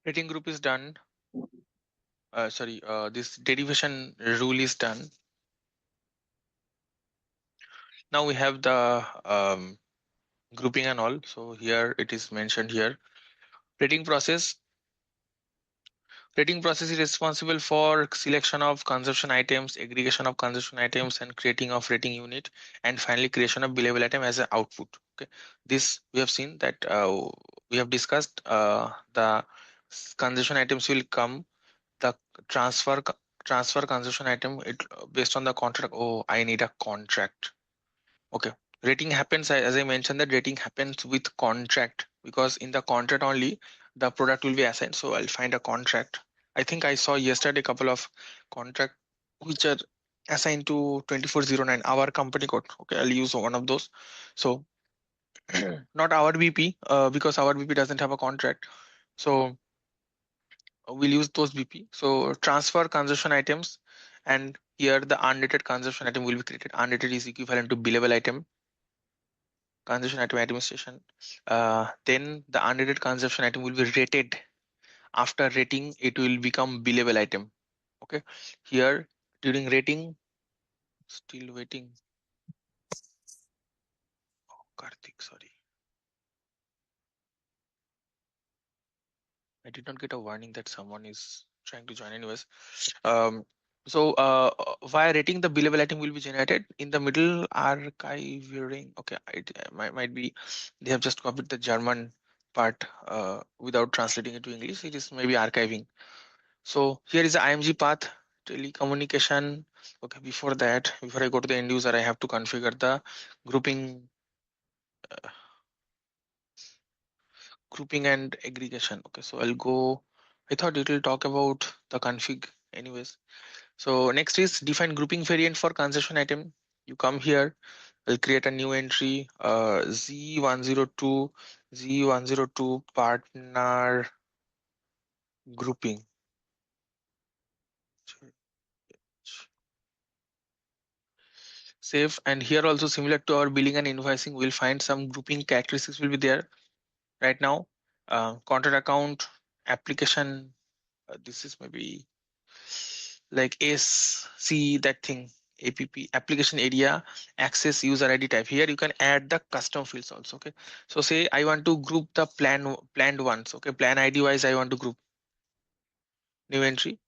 Rating group is done. This derivation rule is done. Now we have the grouping and all. So here it is mentioned here. Rating process. Rating process is responsible for selection of consumption items, aggregation of consumption items, and creating of rating unit, and finally creation of billable item as an output. Okay, this we have seen that we have discussed. The consumption items will come. The transfer transfer consumption item it based on the contract. Oh, I need a contract. Okay. Rating happens, as I mentioned, that rating happens with contract because in the contract only the product will be assigned. So I'll find a contract. I think I saw yesterday a couple of contract which are assigned to 2409, our company code. Okay, I'll use one of those. So not our BP, because our BP doesn't have a contract. So we'll use those BP. So transfer consumption items, and here the unrated consumption item will be created. Unrated is equivalent to billable item consumption item administration. Then the unrated consumption item will be rated. After rating, it will become billable item. Okay. Here during rating, still waiting. Oh, Karthik, sorry. I did not get a warning that someone is trying to join anyways. Um, via rating, the billable item will be generated in the middle archiving. Okay, might be they have just copied the German part without translating it to English. It is maybe archiving. So here is the IMG path, telecommunication. Okay, before that, before I go to the end user, I have to configure the grouping, grouping and aggregation. Okay, so I'll go. I thought it will talk about the config, anyways. So next is define grouping variant for consumption item. You come here, I'll create a new entry, Z102, Z102 partner grouping. Save, and here also similar to our billing and invoicing, we'll find some grouping characteristics will be there right now. Contract account, application, this is maybe like SC, that thing, app application area, access, user ID type. Here you can add the custom fields also. Okay, so say I want to group the planned ones. Okay, plan ID wise I want to group. New entry.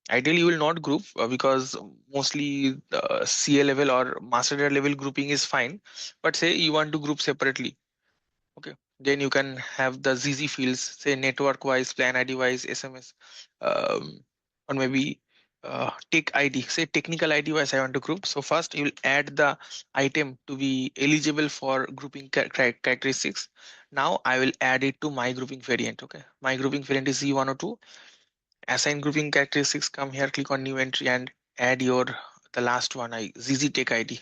Ideally you will not group because mostly the CA level or master data level grouping is fine, but say you want to group separately. Okay, then you can have the ZZ fields, say network wise, plan ID wise, SMS, or maybe take ID, say technical ID wise I want to group. So first you will add the item to be eligible for grouping characteristics. Now I will add it to my grouping variant. Okay, my grouping variant is Z102. Assign grouping characteristics, come here, click on new entry and add your the last one, I ZZ take ID.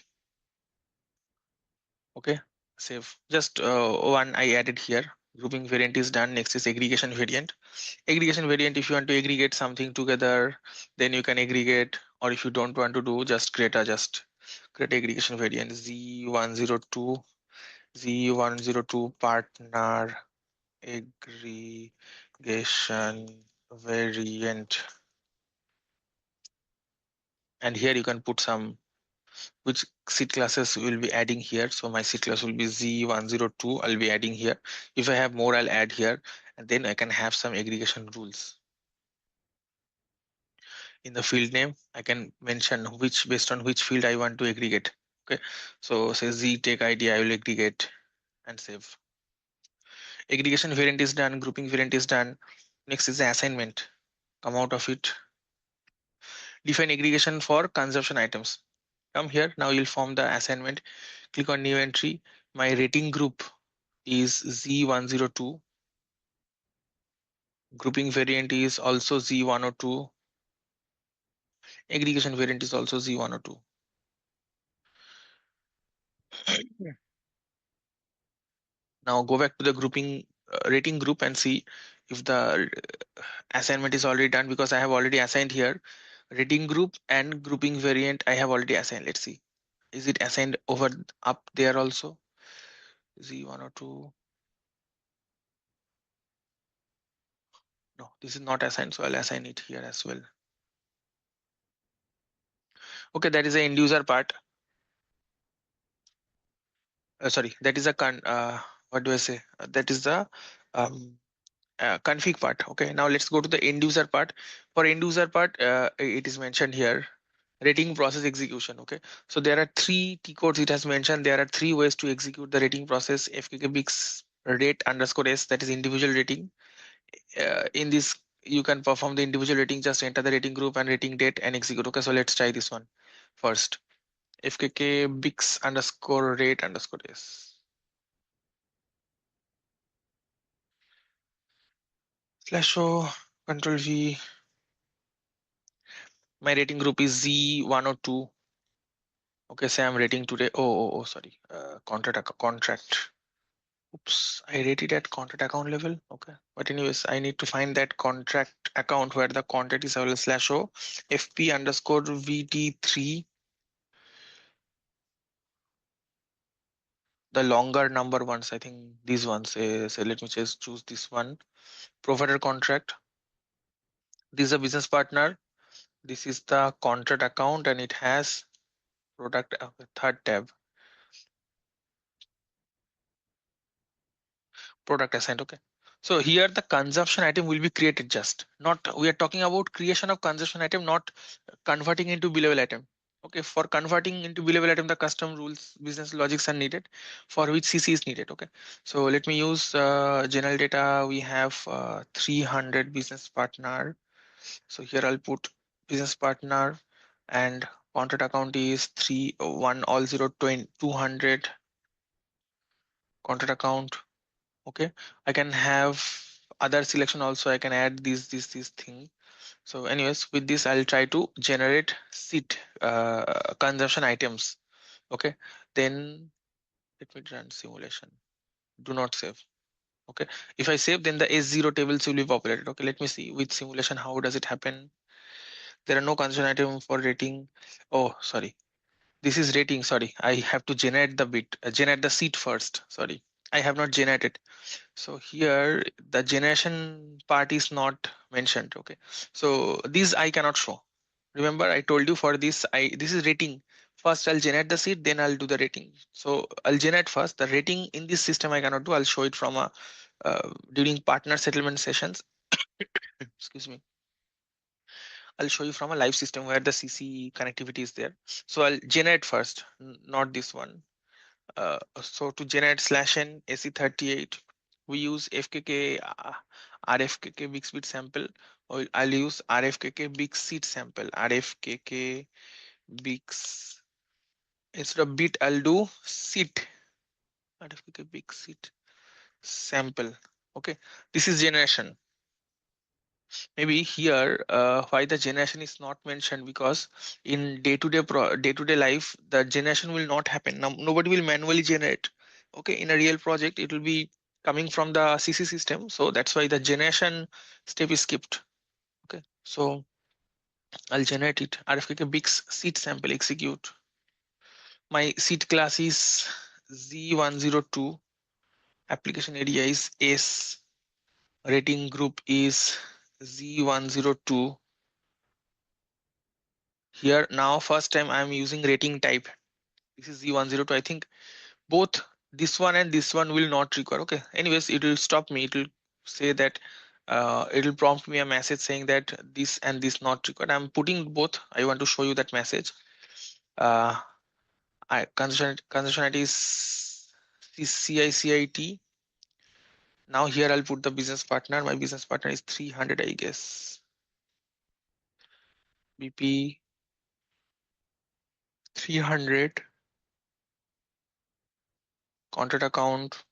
Okay, save. Just one I added here. Grouping variant is done. Next is aggregation variant. Aggregation variant, if you want to aggregate something together, then you can aggregate, or if you don't want to do, just create aggregation variant Z102, Z102 partner aggregation variant. And here you can put some which seed classes will be adding here. So my seed class will be Z102. I'll be adding here. If I have more, I'll add here, and then I can have some aggregation rules. In the field name, I can mention which based on which field I want to aggregate. Okay, so say Z take ID, I will aggregate and save. Aggregation variant is done. Grouping variant is done. Next is the assignment. Come out of it. Define aggregation for consumption items. Come here. Now you'll form the assignment. Click on new entry. My rating group is Z102. Grouping variant is also Z102. Aggregation variant is also Z102. Now go back to the grouping rating group and see if the assignment is already done, because I have already assigned here rating group and grouping variant I have already assigned. Let's see. Is it assigned over up there also? Z102. No, this is not assigned, so I'll assign it here as well. Okay, that is the end user part. Sorry, that is a what do I say? That is the um, config part. Okay, now let's go to the end user part. For end user part, it is mentioned here rating process execution. Okay, so there are three T codes it has mentioned. There are three ways to execute the rating process. fkkbix rate underscore s, that is individual rating. In this you can perform the individual rating, just enter the rating group and rating date and execute. Okay, so let's try this one first. fkkbix underscore rate underscore s slash o control v. My rating group is Z102. Okay, say I'm rating today. Oh, sorry. Contract. Oops, I rated at contract account level. Okay, but anyways, I need to find that contract account where the contract is available slash o fp underscore vt3. The longer number ones, I think these ones. So let me just choose this one. Provider contract. This is a business partner. This is the contract account, and it has product third tab. Product assigned. Okay, so here the consumption item will be created, just not, we are talking about creation of consumption item, not converting into billable item. Okay, for converting into billable item the custom rules business logics are needed, for which cc is needed. Okay, so let me use general data. We have 300 business partner, so here I'll put business partner, and contract account is 200 contract account. Okay, I can have other selection also. I can add this thing. So anyways, with this I'll try to generate seat consumption items. Okay, then let me run simulation. Do not save. Okay, if I save, then the s0 tables will be populated. Okay, let me see with simulation how does it happen. There are no consumption item for rating. Oh, sorry, this is rating. Sorry, I have to generate the bit, generate the seat first. Sorry, I have not generated. So here the generation part is not mentioned. Okay, so this I cannot show. Remember I told you, for this this is rating. First I'll generate the seat, then I'll do the rating. So I'll generate first. The rating in this system I cannot do. I'll show it from a during partner settlement sessions. Excuse me. I'll show you from a live system where the cc connectivity is there. So I'll generate first, not this one. So to generate slash n AC38, we use FKK RFKK Bixbit sample. Or I'll use RFKK Big Seed sample. RFKK Bix, instead of bit I'll do seed. RFKK Big Seed sample. Okay, this is generation. Maybe here why the generation is not mentioned, because in day-to-day life the generation will not happen. Now nobody will manually generate. Okay, in a real project it will be coming from the cc system, so that's why the generation step is skipped. Okay, so I'll generate it. RFKK bix seed sample, execute. My seed class is z102, application area is s, rating group is z102. Here now first time I'm using rating type. This is Z102. I think both this one and this one will not require. Okay, anyways it will stop me. It will say that it will prompt me a message saying that this and this not required. I'm putting both. I want to show you that message. uh conditionality is CICIT. Now here I'll put the business partner. My business partner is 300, I guess. BP 300, contract account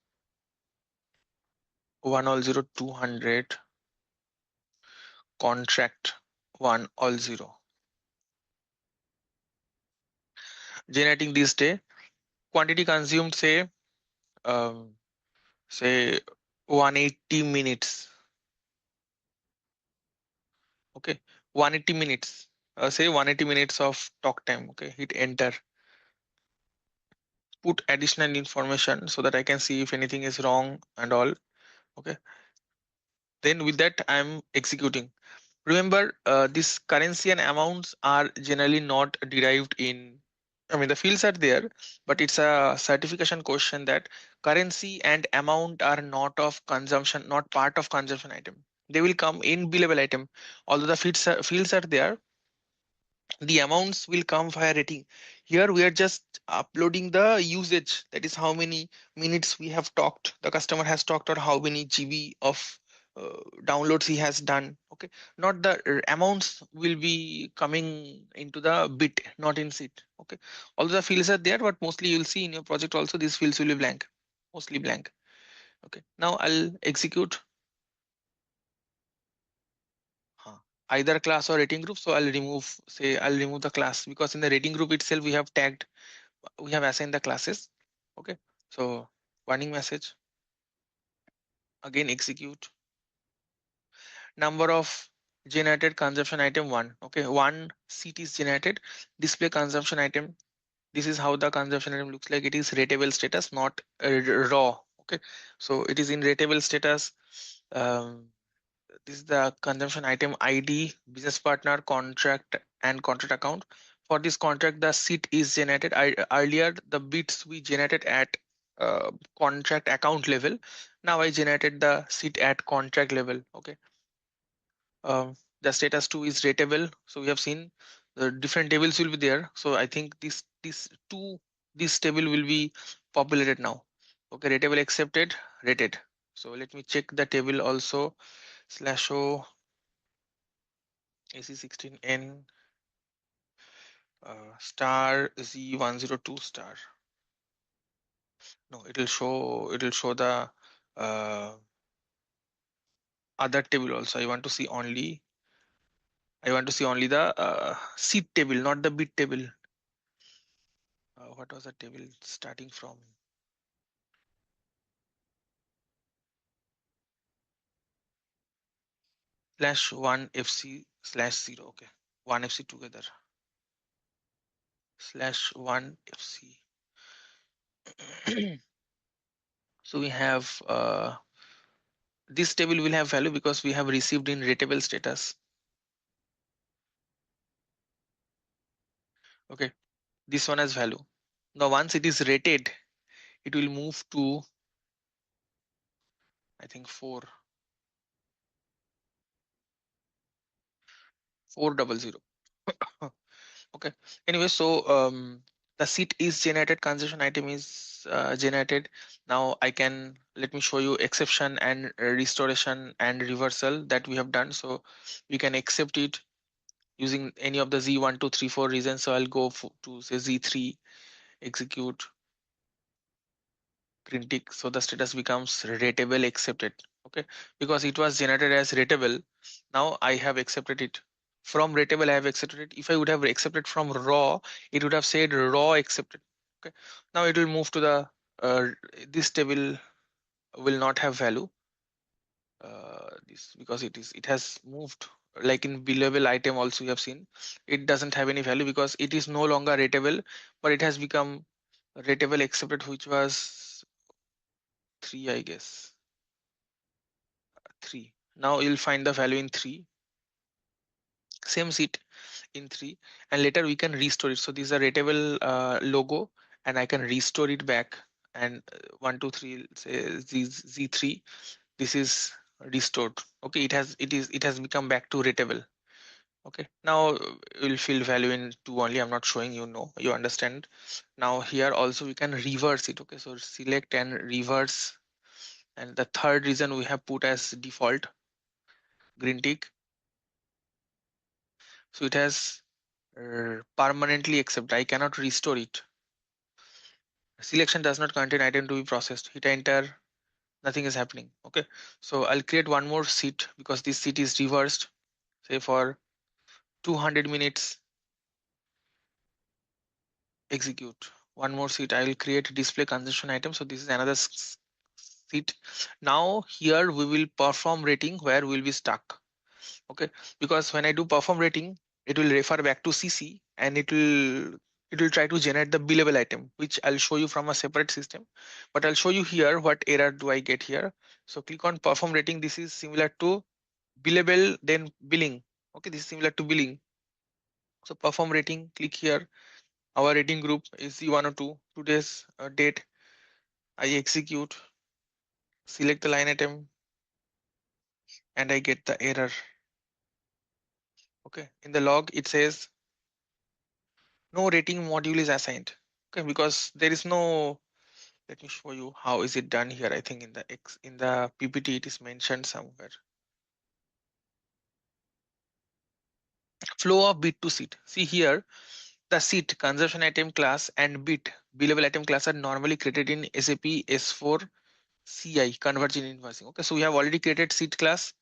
100, contract 100. Generating this day, quantity consumed, um, say 180 minutes. Okay, 180 minutes. Say 180 minutes of talk time. Okay, hit enter. Put additional information so that I can see if anything is wrong and all. Okay, Then with that I'm executing. Remember, this currency and amounts are generally not derived in, I mean, the fields are there, but it's a certification question that currency and amount are not of consumption, not part of consumption item. They will come in billable item. Although the fields are there, the amounts will come via rating. Here we are just uploading the usage, that is how many minutes we have talked, the customer has talked, or how many GB of downloads he has done. Okay, not the amounts will be coming into the bit, not in seat. Okay, although the fields are there, but mostly you'll see in your project also these fields will be blank, mostly blank. Okay, now I'll execute. Huh. Either class or rating group, so I'll remove the class, because in the rating group itself we have tagged, we have assigned the classes. Okay, so warning message, again execute. Number of generated consumption item 1. Okay, one seat is generated. Display consumption item. This is how the consumption item looks like. It is rateable status, not raw. Okay, so it is in rateable status. um, this is the consumption item ID, business partner, contract, and contract account. For this contract, the seat is generated. Earlier the bits we generated at contract account level. Now I generated the seat at contract level. Okay, the status 2 is rateable, so we have seen the different tables will be there. So I think this table will be populated now. Okay, rateable accepted, rated. So let me check the table also. Slash o AC16N star Z102 star. No, it'll show the uh, other table also. I want to see only the seat table, not the bit table. What was the table starting from? Slash one FC slash zero. Okay, one FC together. Slash one FC. So we have this table will have value because we have received in rateable status. Okay, this one has value. Now once it is rated, it will move to, I think, 400. Okay, anyway, so the seat is generated, consumption item is generated. Now I can, let me show you exception and restoration and reversal that we have done. So we can accept it using any of the Z1 2 3 4 reasons. So I'll go to say Z3, execute, critic, so the status becomes rateable accepted. Okay, because it was generated as rateable, now I have accepted it. From rateable I have accepted it. If I would have accepted from raw, it would have said raw accepted. Okay, now it will move to the this table will not have value, this, because it has moved, like in billable item also you have seen it doesn't have any value because it is no longer rateable, but it has become rateable accepted, which was 3, I guess. 3. Now you'll find the value in 3. Same seat in 3, and later we can restore it. So these are rateable logo, and I can restore it back. And 1 2 3 say Z3. This is restored. Okay, it has become back to rateable. Okay, now we'll fill value in 2 only. I'm not showing you, no, you understand. Now here also we can reverse it. Okay, so select and reverse, and the third reason we have put as default green tick. So it has permanently accept. I cannot restore it. Selection does not contain item to be processed. Hit enter, nothing is happening. Okay, so I'll create one more seat because this seat is reversed. Say for 200 minutes, execute. One more seat. I will create display consumption item. So this is another seat. Now here we will perform rating where we'll be stuck. Okay, because when I do perform rating, it will refer back to CC and it will it will try to generate the billable item, which I'll show you from a separate system. But I'll show you here what error do I get here. So click on perform rating. This is similar to billable, then billing. Okay, this is similar to billing. So perform rating, click here. Our rating group is C102. Today's date. I execute, select the line item, and I get the error. Okay, in the log it says no rating module is assigned. Okay, because there is no. Let me show you how is it done here. I think in the in the PPT it is mentioned somewhere. Flow of bit to seat. See here, the seat consumption item class and bit billable item class are normally created in SAP S4 CI convergent invoicing. Okay, so we have already created seat class.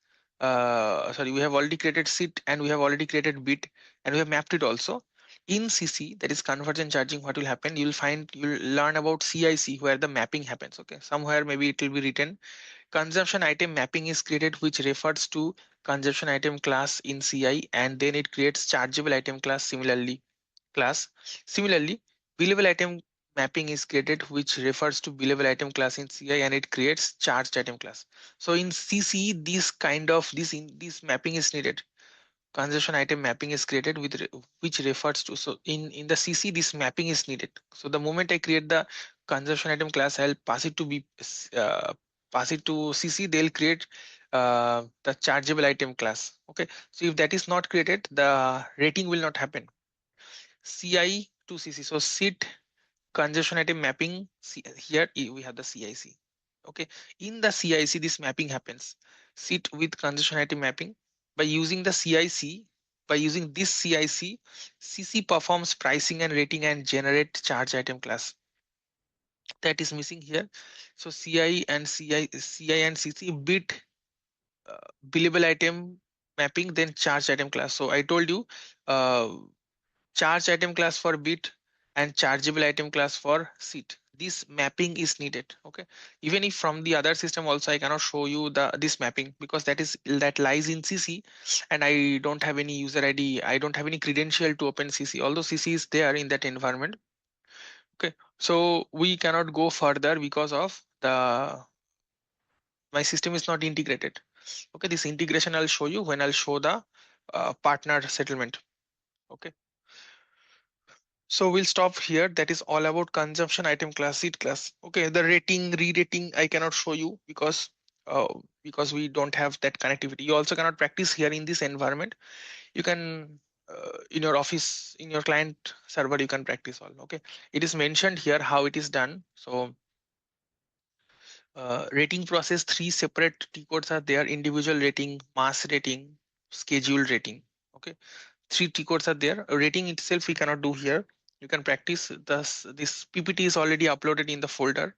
Sorry, we have already created seat and we have already created bit and we have mapped it also. In CC, that is convergent charging, what will happen? You'll learn about CIC where the mapping happens. Okay, somewhere maybe it will be written consumption item mapping is created which refers to consumption item class in CI and then it creates chargeable item class similarly billable item mapping is created which refers to billable item class in CI and it creates charged item class. So in CC this kind of this mapping is needed. Consumption item mapping is created which refers to, so in the CC this mapping is needed. So the moment I create the consumption item class, I'll pass it to uh, CC. They'll create the chargeable item class. Okay, so if that is not created, the rating will not happen. CI to CC, so sit congestion item mapping. Here we have the CIC. Okay, in the CIC this mapping happens. Sit with congestion item mapping. By using the CIC, by using this CIC, CC performs pricing and rating and generate charge item class. That is missing here. So CI and CC bit billable item mapping, then charge item class. So I told you uh, charge item class for bit and chargeable item class for seat. This mapping is needed. Okay, even if from the other system also I cannot show you the this mapping because that lies in CC and I don't have any user ID, I don't have any credential to open CC, although CC is there in that environment. Okay, so we cannot go further because of the my system is not integrated. Okay, this integration I'll show you when I'll show the partner settlement. Okay, so we'll stop here. That is all about consumption item class, seat class. Okay, the rating, re-rating, I cannot show you because we don't have that connectivity. You also cannot practice here in this environment. You can in your office, in your client server, you can practice all. Okay, it is mentioned here how it is done. So rating process, three separate T codes are there: individual rating, mass rating, schedule rating. Okay, three T codes are there. Rating itself we cannot do here. You can practice this PPT is already uploaded in the folder.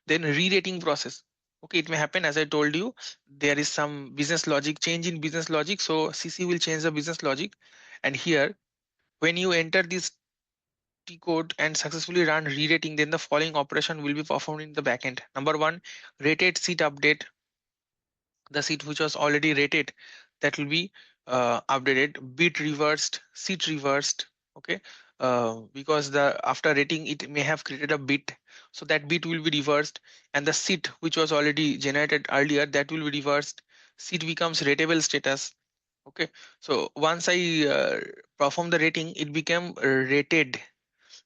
Then re-rating process. Okay, it may happen as I told you. There is some business logic change in business logic. So CC will change the business logic. And here, when you enter this T code and successfully run re-rating, then the following operation will be performed in the backend. Number one, rated seat update, the seat which was already rated, that will be updated. Bit reversed, seat reversed. Okay, because the after rating it may have created a bit, so that bit will be reversed, and the seat which was already generated earlier, that will be reversed. Seat becomes rateable status. Okay, so once I perform the rating, it became rated.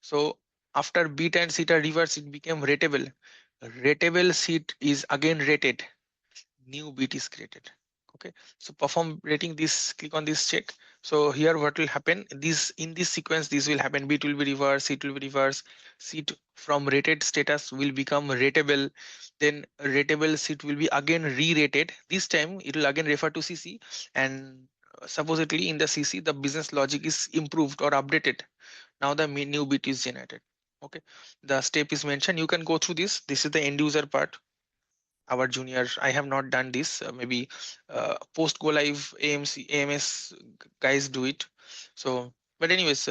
So after bit and seat are reversed, it became rateable. Rateable seat is again rated, new bit is created. Okay, so perform rating, this click on this check. So here what will happen, this in this sequence this will happen: bit will be reversed, it will be reversed, seat from rated status will become rateable, then rateable seat will be again re-rated. This time it will again refer to CC, and supposedly in the CC the business logic is improved or updated. Now the new bit is generated. Okay, the step is mentioned. You can go through this. This is the end user part. Our junior, I have not done this, maybe post go live AMS guys do it. So but anyways,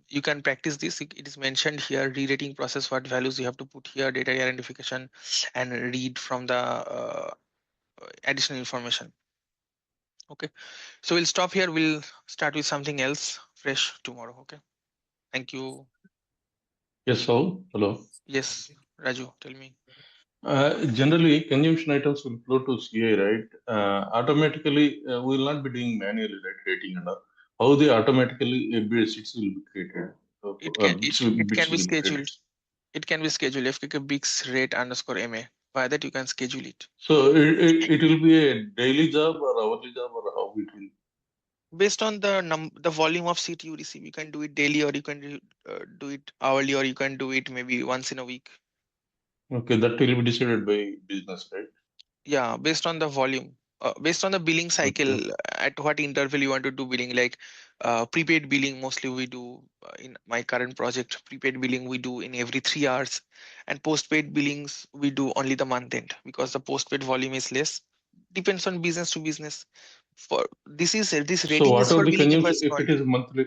you can practice this. It is mentioned here, re-rating process, what values you have to put here, data identification, and read from the additional information. Okay, so we'll stop here, we'll start with something else fresh tomorrow. Okay, thank you. Yes, so hello. Yes, Raju, tell me. Generally, consumption items will flow to CA, right? Automatically, we will not be doing manually, right? Rating and all. How they automatically bits will be created. It can it it Bits can be will be created. scheduled. It can be scheduled. If click a bix rate underscore ma, by that you can schedule it. So it will be a daily job or hourly job or how it will. Based on the volume of seat you receive, you can do it daily or you can do it hourly or you can do it maybe once in a week. Okay, that will be decided by business, right? Yeah, based on the volume, based on the billing cycle, Okay. at what interval you want to do billing. Like prepaid billing, mostly we do in my current project. Prepaid billing we do in every 3 hours, and postpaid billings we do only the month end because the postpaid volume is less. Depends on business to business. For this So rating is whatever for the billing consumption, invoice if it only. is monthly,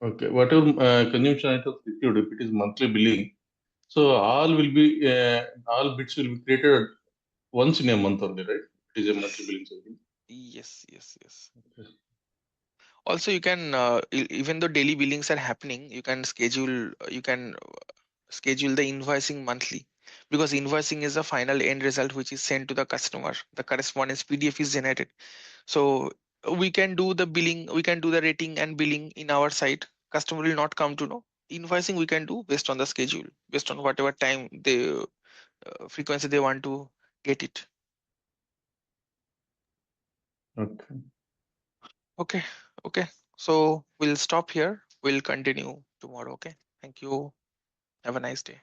okay, whatever consumption items received, if it is monthly billing, so all bits will be created once in a month only, right? It is a monthly Yes, billing cycle. yes, yes, yes. Okay. Also, you can even though daily billings are happening, you can schedule the invoicing monthly, because invoicing is the final end result which is sent to the customer. The correspondence PDF is generated. So we can do the billing, we can do the rating and billing in our site. Customer will not come to know. Invoicing we can do based on the schedule, based on whatever time they frequency they want to get it. Okay. Okay, okay. So we'll stop here. We'll continue tomorrow. Okay. Thank you. Have a nice day.